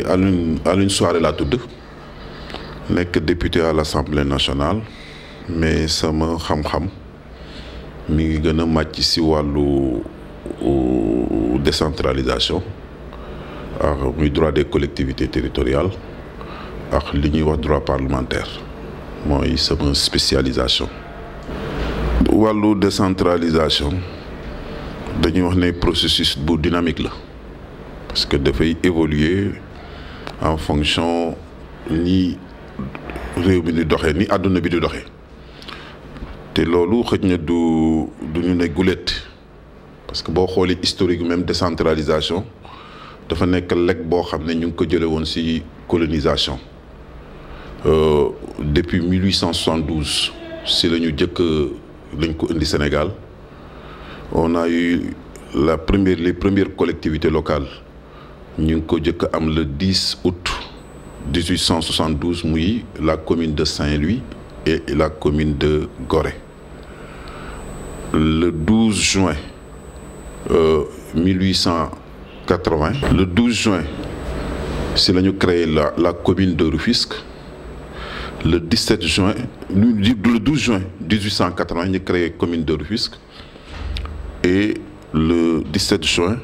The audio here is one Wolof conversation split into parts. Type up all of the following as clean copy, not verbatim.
Alioune Souaré laa tudd nekk député à l'Assemblée nationale mais sama xam-xam mi ngi gën a màcc ci wàllu décentralisation ak muy droit des collectivités territoriales ak li ñuy wax droit parlementaire mooy sama spécialisation. wàllu décentralisation dañuy wax ne processus bu dynamique la parce que dafay évoluer en fonction ni réew mi di doxee ni àdduna bi di doxee te loolu xëj na du ñu ne gulet parce que boo xoolee historique même décentralisation dafa nekk lekk boo xam ne ñu ngi ko jële woon ci colonisation depuis 1872 ci la ñu jëkk lañ ko indi Sénégal on a eu les premières collectivités locales ñu ngi ko jëkk am le 10 août 1872 muy la commune de Saint-Louis et la commune de Gorée. Le 12 juin 1880 le 12 juin si la ñu créé la commune de Rufisque. Le 17 juin le 12 juin 1880 ñu créé commune de Rufisque et le 17 juin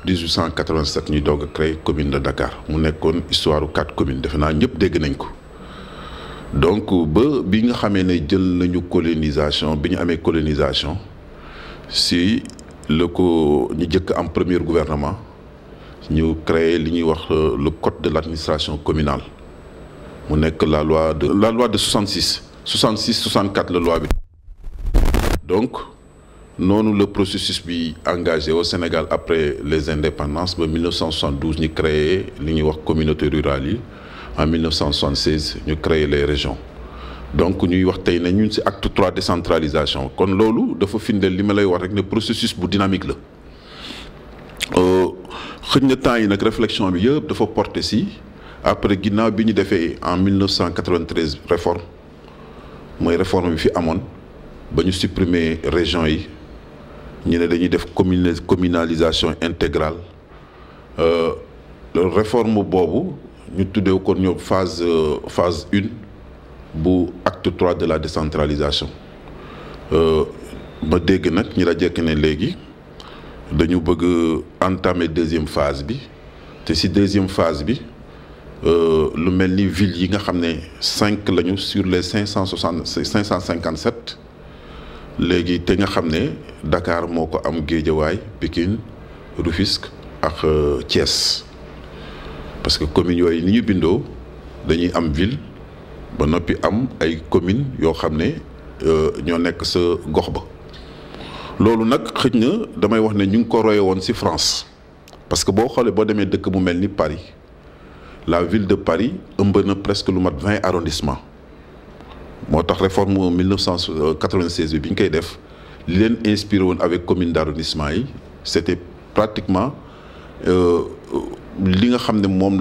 1887 ñu doog a créé commune de Dakar mu nekkoon histoire 4 communes defe naa ñëpp dégg nañ ko donc ba bi nga xamee ne jël nañu colonisation bi ñu amee colonisation si la ko ñu jëkk am premier gouvernement ñu créé li ñuy wax le code de l'administration communale mu nekk la loi de 64 la loi bi donc noonu le processus bi engagé au Sénégal après les indépendances ba 1972 ñu créé li ñuy wax communauté rurale yi en 1976 ñu créé les régions donc ñuy wax tey ne ñun ci acte 3 décentralisation kon loolu dafa firndeel li ma lay wax rek ne processus bu dynamique la xëj na temps yi nag réflexion bi yëpp dafa porté ci après ginnaaw bi ñu defee en 1993 réforme mooy réforme bi fi amoon ba ñu supprimer régions yi ñu ne dañuy def communalisation intégrale réforme boobu ñu tuddee ko ñoom phase 1 bu acte 3 de la décentralisation ma dégg nag ñi la jekk ne léegi dañu bëgg entamer deuxième phase bi te ci deuxième phase bi lu mel ni ville yi nga xam ne 5 lañu sur les 557 léegi te nga xam ne Dakar moo ko am Guédiawaye Pikine Rufisque ak Thiès parce que communes yooyu ni ñu bindoo dañuy am ville ba noppi am ay communes yoo xam ne ñoo nekk sa gox ba loolu nag xëj na damay wax ne ñu ngi ko roye woon ci France parce que boo xoolee boo demee dëkk mu mel ni Paris la ville de Paris ëmb na presque lu mat 20 arrondissements moo tax réforme 1996 bi ñu koy def li leen inspiré woon avec commune d'arrondissement yi c'était pratiquement li nga xam ne moom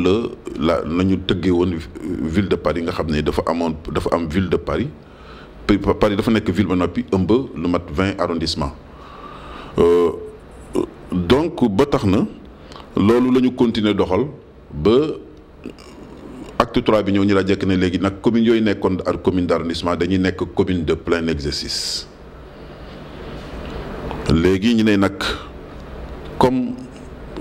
nañu tëggee woon ville de Paris nga xam ne dafa am ville de Paris Paris dafa nekk ville ba noppi ëmb lu mat 20 arrondissements donc ba tax na loolu la ñu continuer doxal ba acte 3 bi ñëw ñu la jekk ne léegi nag communes yooyu nekkoon ak commune d'arrondissement dañuy nekk commune de plein exercice léegi ñu ne nag comme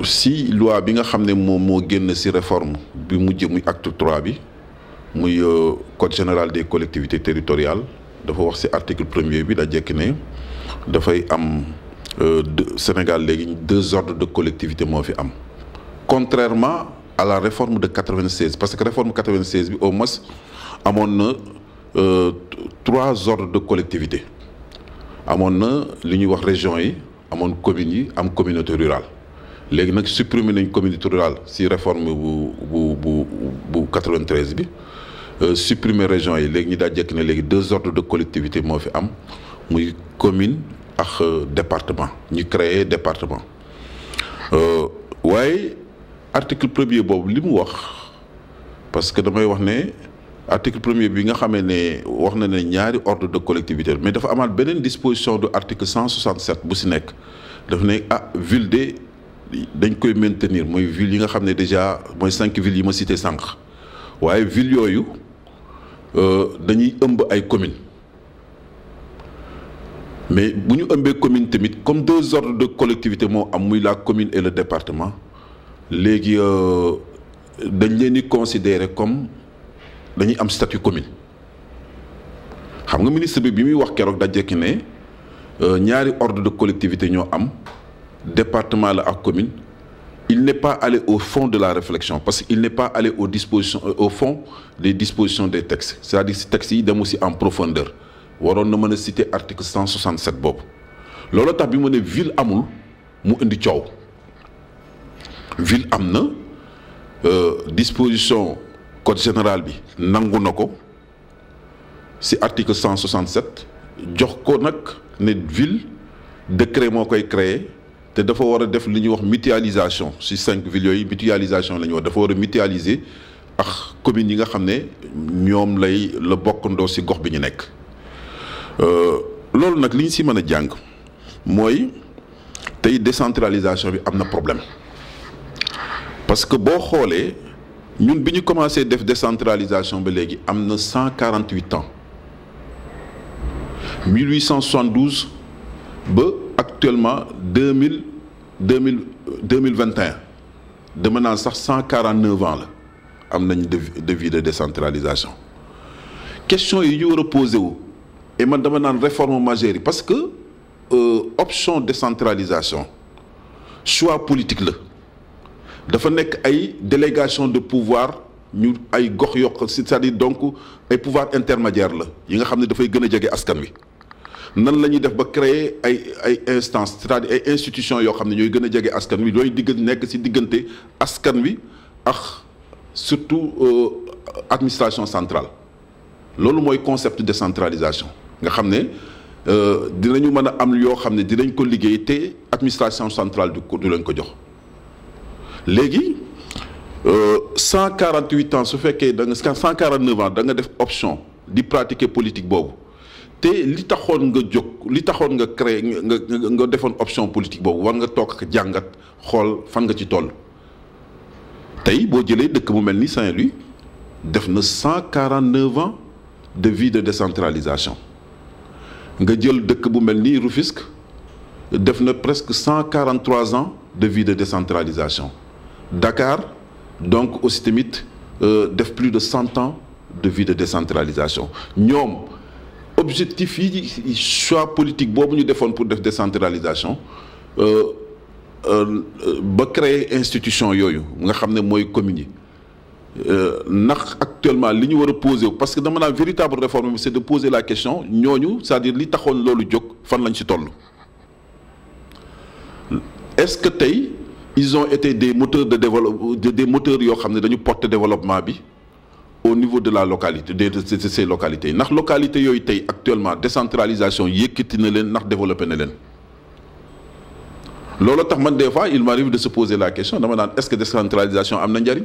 si loi bi nga xam ne moom moo génn ci réforme bi mujj muy acte 3 bi muy code général des collectivités territoriales dafa wax ci article 1er bi da jekk ne dafay am Sénégal léegi 2 ordres de collectivité moo fi am contrairement à la réforme de 96 parce que réforme 96 bi au moins amoon na 3 ordres de collectivité amoon na li ñuy wax régions yi amoon communes yi am communauté rurale léegi nag supprimer nañ communauté rurale ci réforme bu 93 bi supprimer régions yi léegi ñu daa jekk ne léegi 2 ordres de collectivité moo fi am muy commune ak département ñu créer département waaye article 1er boobu li mu wax parce que damay wax ne article 1er bi nga xamee ne wax na ne ñaari ordre de collectivité mais dafa amaat beneen disposition de article 167 bu ci nekk daf ne ville de dañ koy maintenir mooy ville yi nga xam ne déjà mooy 5 villes yi ma cité sànq waaye ville yooyu dañuy ëmb ay communes mais bu ñu ëmbee commune tamit comme 2 ordres de collectivité moo am muy la commune et le département léegi dañ leen di considérer comme dañuy am statut commune xam nga ministre bi muy wax keroog da jekki ne ñaari ordre de collectivité ñoo am département la ak commune. Il n'est pas allé au fond de la réflexion parce qu'il n'est pas allé au fond des dispositions des textes c'est-à-dire si textes yi dem aussi en profondeur waroon na mën a citer article 167 boobu loolu tax bi mu ne ville amul mu indi coow ville am na disposition code général bi nangu na ko si article 167 jox ko nag ne ville décret moo koy créer te dafa war a def li ñuy wax mutualisation si 5 villes yooyu mutualisation la ñuy wax dafa war a mutualiser ak communes yi nga xam ne ñoom la bokkandoo si gox bi ñu nekk loolu nag li ñu si mën a jàng mooy tey décentralisation bi am na problème parce que boo xoolee ñun bi ñu commencé def décentralisation ba léegi am na 148 ans 1872 ba actuellement 2021 dama naan sax 149 ans la am nañ de vie de décentralisation question yi ñu war a posé wu et man dama naan réforme majeure yi parce que option décentralisation choix politique la dafa nekk ay délégation de pouvoir ñu ay gox yokk c'est-à-dire donc ay pouvoir intermédiaire la yi nga xam ne dafay gën a jege askan wi nan la ñuy def ba créer ay instances c'est-à-dire ay institutions yoo xam ne ñooy gën a jege askan wi looy nekk ci diggante askan wi ak surtout administration centrale loolu mooy concept décentralisation nga xam ne dinañu mën a am yoo xam ne dinañ ko liggéey te administration centrale du leen ko jox léegi 148 ans su fekkee da nga 149 ans da nga def option di pratiquer politique boobu te li taxoon nga jóg li taxoon nga créer nga defoon option politique boobu war nga toog ak jàngat xool fan nga ci toll tey boo jëlee dëkk bu mel ni Saint-Louis def na 149 ans de vie de décentralisation nga jël dëkk bu mel ni Rufisque def na presque 143 ans de vie de décentralisation Dakar donc aussi tamit def plus de 100 ans de vie de décentralisation ñoom objectif yi choix politique boobu ñu defoon pour def décentralisation ba créer institution yooyu nga xam ne mooy communes yi ndax actuellement li ñu war a poser parce que dama naan véritable réforme bi c'est de poser la question ñooñu c'est-à-dire li taxoon loolu jóg fan lañ ci toll est-ce que tey ils ont été des moteurs de développement des moteurs yoo xam ne dañu porter développement bi au niveau de la localité de ces localités yi ndax localité yooyu tey actuellement décentralisation yëkkati na leen ndax développé na leen loolu tax man des fois il m'arrive de se poser la question dama naan est-ce que décentralisation am na njariñ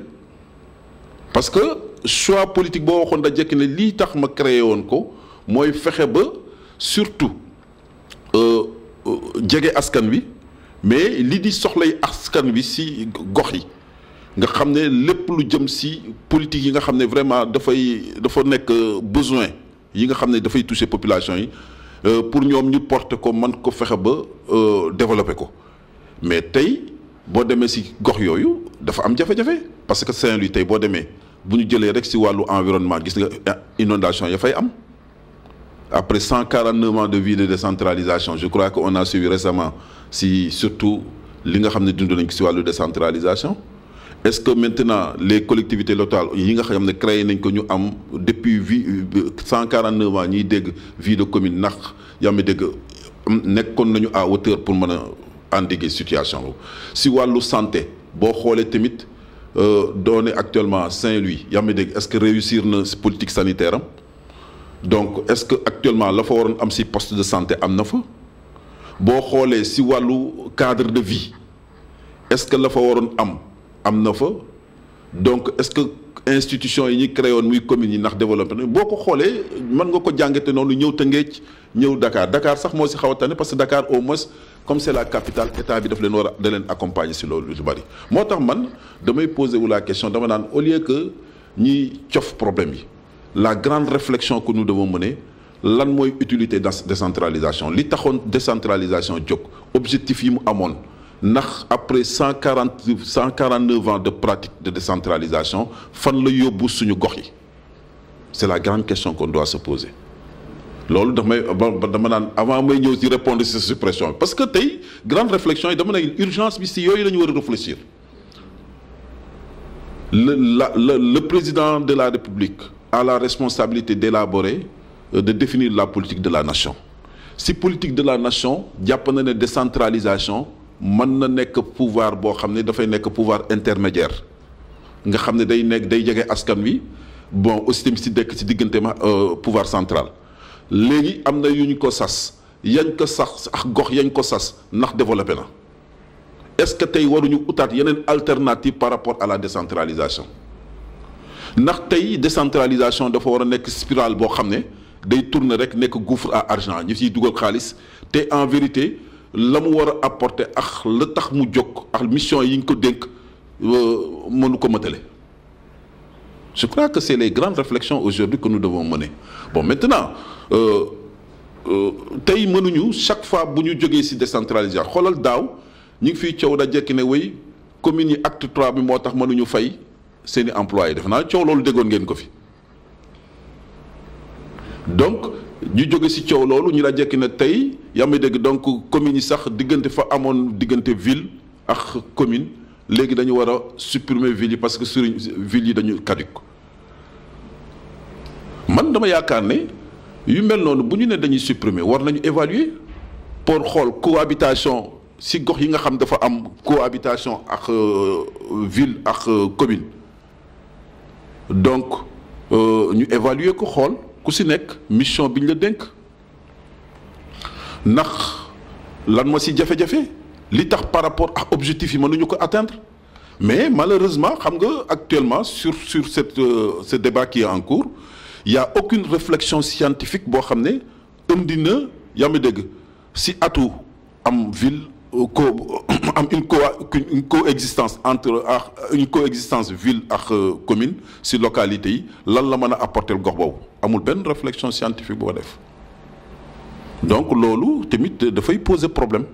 parce que choix politique boo waxoon da jekki ne lii tax ma créé woon ko mooy fexe ba surtout jege askan wi mais li di soxlay askan wi ci gox yi nga xam ne lépp lu jëm ci politique yi nga xam ne vraiment dafa nekk besoin yi nga xam ne dafay toucher population yi pour ñoom ñu porter ko man ko fexe ba développer ko mais tey boo demee ci gox yooyu dafa am jafe-jafe parce que Saint-Louis tey boo demee bu ñu jëlee rek ci wàllu environnement gis nga inondation ya fay am après 149 ans de vie de décentralisation je crois que on a suivi récemment ci surtout li nga xam ne dund nañ ko ci wàllu décentralisation est-ce que maintenant les collectivités locales yi nga xam ne créé nañ ko ñu am depuis 149 ans ñuy dégg vie de commune ndax yaa ngi dégg nekkoon nañu à hauteur pour mën a endiguer situation boobu ci wàllu santé boo xoolee tamit doone actuellement Saint-Louis yaa ngi dégg est-ce que réussir na politique sanitaire am donc est-ce que actuellement la fa waroon am ci poste de santé am na fa boo xoolee ci wàllu cadre de vie est-ce que la fa waroon am na fa donc est-ce que institution yi ñi créé woon muy communes yi ndax développé na boo ko xoolee mën nga ko jàngate noonu ñëw Tëngéej ñëw Dakar Dakar sax moo si xaw a tane parce que Dakar au moins comme c'est la capitale état bi daf leen war a da leen accompagner si loolu lu bari. moo tax man damay poser wu la question dama naan au lieu que ñiy cof problème yi la grande réflexion que nous devons mener lan mooy utilité décentralisation li taxoon décentralisation jóg objectif yi mu amoon. ndax après 149 ans de pratique de décentralisation fan la yóbbu suñu gox yi c'est la grande question qu'on doit se poser loolu dama naan avant may ñëw ci répondre ci suppression parce que tey grande réflexion yi dama ne urgence bi ci yooyu la ñu war a réfléchir le président de la République a la responsabilité d'élaborer de définir la politique de la nation ci politique de la nation jàpp na ne décentralisation mën na nekk pouvoir boo xam ne dafay nekk pouvoir intermédiaire nga xam ne day jege askan wi bon aussi tamit si dekk si diggante ma pouvoir central léegi am na yu ñu ko sas yañ ko sax ak gox yañ ko sas ndax développé na est-ce que tey waruñu utaat yeneen alternative par rapport à la décentralisation ndax tey décentralisation dafa war a nekk spirale boo xam ne day tourner rek nekk gouffre à argent ñu siy dugal xaalis te en vérité la mu war a apporter ak la tax mu jóg ak mission yi ñu ko dénk mënu ko matale je crois que c'est les grandes réflexions aujourd'hui que nous devons mener bon maintenant tey mënuñu chaque fois bu ñu jógee ci décentralisation xoolal daaw ñu ngi fiy coow da jekki ne way communes yi acte 3 bi moo tax mënuñu fay seeni employés def naa coow loolu déggoon ngeen ko fi donc ñu jóge ci coow loolu ñu la jekki ne tey yaa may dégg donc communes yi sax diggante fa amoon diggante ville ak commune léegi dañu war a supprimer ville yi parce que sur ville yi dañu caduc man dama yaakaar ne yu mel noonu bu ñu ne dañuy supprimer war nañu évaluer pour xool cohabitation ci gox yi nga xam dafa am cohabitation ak ville ak commune donc ñu évaluer ko xool ku ci nekk mission bi ñu la dénk ndax lan moo ci jafe-jafe li tax par rapport ak objectif yi mënuñu ko atteindre mais malheureusement xam nga actuellement sur ce débat qui est en cours il y a aucune réflexion scientifique boo xam ne indi na yaa ma dégg ci atu am ville am une coexistence entre une coexistence ville ak commune ci localité yi lan la mën a apporter gox boobu amul benn réflexion scientifique boo def donc loolu tamit dafay poser problème